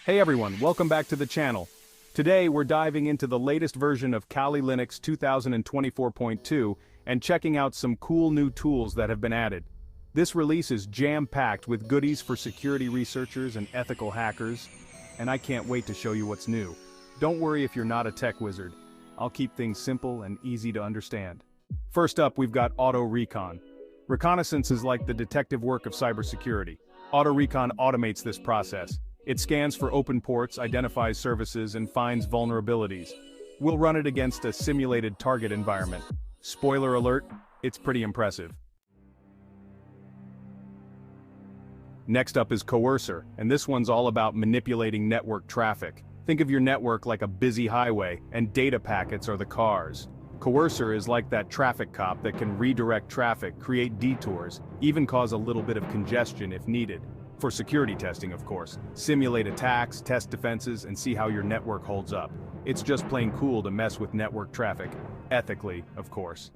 Hey everyone, welcome back to the channel. Today we're diving into the latest version of Kali Linux 2024.2 and checking out some cool new tools that have been added. This release is jam-packed with goodies for security researchers and ethical hackers, and I can't wait to show you what's new. Don't worry if you're not a tech wizard. I'll keep things simple and easy to understand. First up, we've got Autorecon. Reconnaissance is like the detective work of cybersecurity. Autorecon automates this process. It scans for open ports, identifies services, and finds vulnerabilities. We'll run it against a simulated target environment. Spoiler alert, it's pretty impressive. Next up is Coercer, and this one's all about manipulating network traffic. Think of your network like a busy highway, and data packets are the cars. Coercer is like that traffic cop that can redirect traffic, create detours, even cause a little bit of congestion if needed. For security testing, of course. Simulate attacks, test defenses, and see how your network holds up. It's just plain cool to mess with network traffic. Ethically, of course.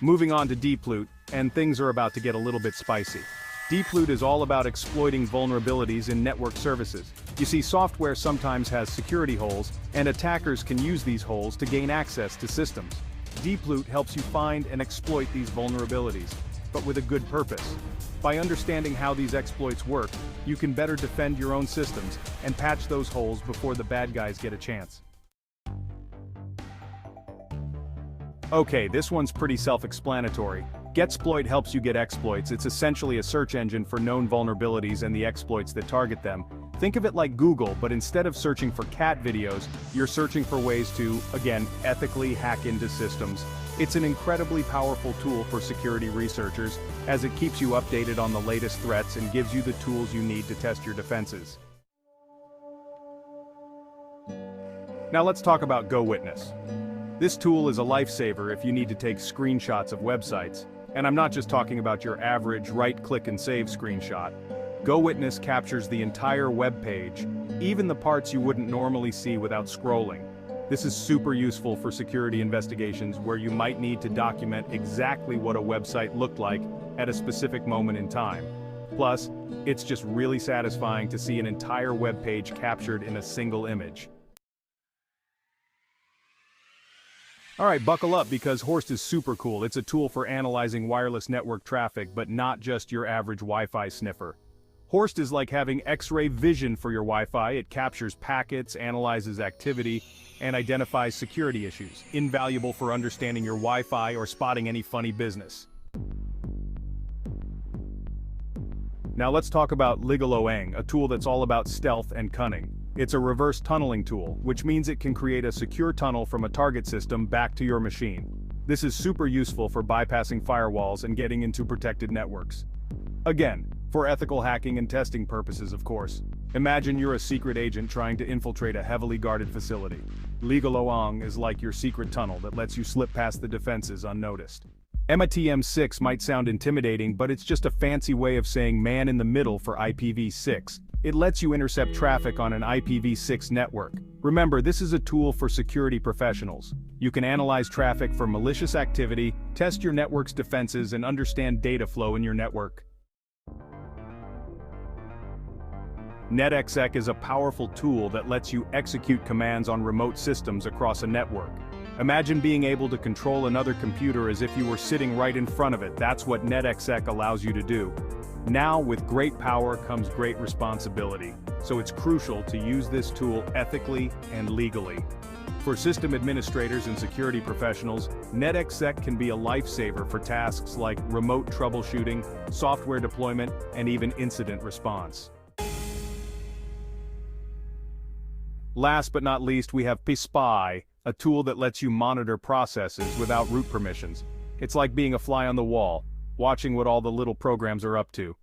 Moving on to Dploot, and things are about to get a little bit spicy. Dploot is all about exploiting vulnerabilities in network services. You see, software sometimes has security holes, and attackers can use these holes to gain access to systems. Dploot helps you find and exploit these vulnerabilities, but with a good purpose. By understanding how these exploits work, you can better defend your own systems and patch those holes before the bad guys get a chance. Okay, this one's pretty self-explanatory. Getsploit helps you get exploits. It's essentially a search engine for known vulnerabilities and the exploits that target them. Think of it like Google, but instead of searching for cat videos, you're searching for ways to, again, ethically hack into systems. It's an incredibly powerful tool for security researchers, as it keeps you updated on the latest threats and gives you the tools you need to test your defenses. Now let's talk about Gowitness. This tool is a lifesaver if you need to take screenshots of websites. And I'm not just talking about your average right-click and save screenshot. Gowitness captures the entire web page, even the parts you wouldn't normally see without scrolling. This is super useful for security investigations where you might need to document exactly what a website looked like at a specific moment in time. Plus, it's just really satisfying to see an entire web page captured in a single image. Alright, buckle up because Horst is super cool. It's a tool for analyzing wireless network traffic, but not just your average Wi-Fi sniffer. Horst is like having X-ray vision for your Wi-Fi. It captures packets, analyzes activity, and identifies security issues, invaluable for understanding your Wi-Fi or spotting any funny business. Now let's talk about Ligolo-ng, a tool that's all about stealth and cunning. It's a reverse tunneling tool, which means it can create a secure tunnel from a target system back to your machine. This is super useful for bypassing firewalls and getting into protected networks. Again, for ethical hacking and testing purposes, of course. Imagine you're a secret agent trying to infiltrate a heavily guarded facility. Ligolo-ng is like your secret tunnel that lets you slip past the defenses unnoticed. MATM6 might sound intimidating, but it's just a fancy way of saying man in the middle for IPv6. It lets you intercept traffic on an IPv6 network. Remember, this is a tool for security professionals. You can analyze traffic for malicious activity, test your network's defenses, and understand data flow in your network. Netexec is a powerful tool that lets you execute commands on remote systems across a network. Imagine being able to control another computer as if you were sitting right in front of it. That's what Netexec allows you to do. Now, with great power comes great responsibility, so it's crucial to use this tool ethically and legally. For system administrators and security professionals, Netexec can be a lifesaver for tasks like remote troubleshooting, software deployment, and even incident response. Last but not least, we have Pspy, a tool that lets you monitor processes without root permissions. It's like being a fly on the wall, watching what all the little programs are up to.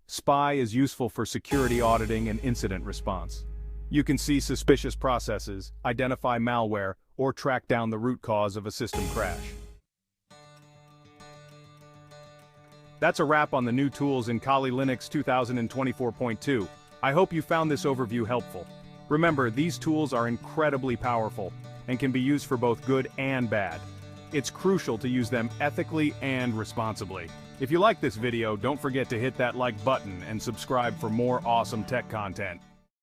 Spy is useful for security auditing and incident response. You can see suspicious processes, identify malware, or track down the root cause of a system crash. That's a wrap on the new tools in Kali Linux 2024.2. I hope you found this overview helpful. Remember, these tools are incredibly powerful and can be used for both good and bad. It's crucial to use them ethically and responsibly. If you like this video, don't forget to hit that like button and subscribe for more awesome tech content.